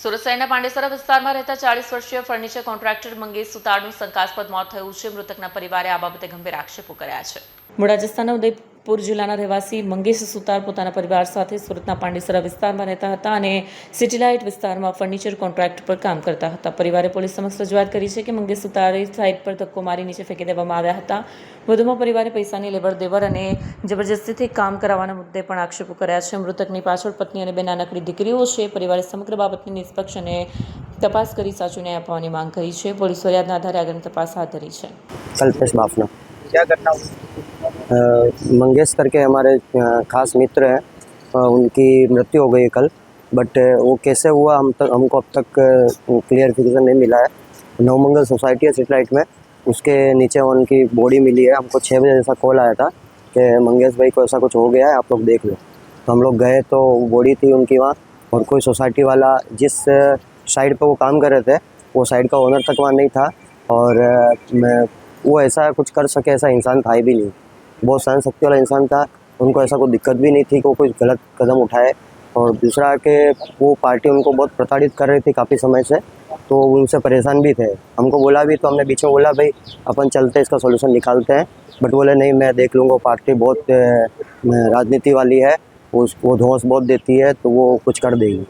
સુરત શહેરના પાંડેસરા વિસ્તારમાં રહેતા 40 વર્ષીય ફર્નિચર કોન્ટ્રાક્ટર મંગેશ સુતારનું શંકાસ્પદ મોત થયું છે. મૃતકના પરિવારે આ બાબતે ગંભીર આક્ષેપો કર્યા છે. મૂળ રાજસ્થાનના ઉદયપુર જિલ્લાના રહેવાસી મંગેશ સુતાર પોતાના પરિવાર સાથે સુરતના પાંડેસરા વિસ્તારમાં રહેતા હતા અને સિટીલાઇટ વિસ્તારમાં ફર્નિચર કોન્ટ્રાક્ટ પર કામ કરતા હતા. પરિવારે પોલીસ સમક્ષ રજૂઆત કરી છે કે મંગેશ સુતારે સાઇટ પર ધક્કો મારી નીચે ફેંકી દેવામાં આવ્યા હતા. વધુમાં પરિવારે પૈસાની લેવડ દેવડ અને જબરજસ્તીથી કામ કરાવવાના મુદ્દે પણ આક્ષેપો કર્યા છે. મૃતકની પાછળ પત્ની અને બે નાનકડી દીકરીઓ છે. પરિવારે સમગ્ર બાબતની નિષ્પક્ષ અને તપાસ કરી સાચું ન્યાય આપવાની માંગ કરી છે. પોલીસ ફરિયાદના આધારે આગળની તપાસ હાથ ધરી છે. कल्पेश बाफना। क्या घटना हुई? मंगेश करके हमारे खास मित्र हैं, उनकी मृत्यु हो गई कल। बट वो कैसे हुआ हमको अब तक क्लियरिफिकेशन नहीं मिला है। नवमंगल सोसाइटी है सेटेलाइट में, उसके नीचे उनकी बॉडी मिली है। हमको 6 बजे ऐसा कॉल आया था कि मंगेश भाई को ऐसा कुछ हो गया है, आप लोग देख लो। तो हम लोग गए तो बॉडी थी उनकी वहाँ, और कोई सोसाइटी वाला जिस साइड पर वो काम कर रहे थे वो साइड का ओनर तक वहाँ नहीं था, और वो ऐसा कुछ कर सके ऐसा इंसान था ही भी नहीं। बहुत सहन शक्ति वाला इंसान था, उनको ऐसा कोई दिक्कत भी नहीं थी कि वो कोई गलत कदम उठाए। और दूसरा कि वो पार्टी उनको बहुत प्रताड़ित कर रही थी काफ़ी समय से, तो उनसे परेशान भी थे। हमको बोला भी, तो हमने बीच में बोला भाई अपन चलते इसका सॉल्यूशन निकालते हैं, बट बोले नहीं मैं देख लूँगा, पार्टी बहुत राजनीति वाली है, वो धौंस बहुत देती है, तो वो कुछ कर देगी।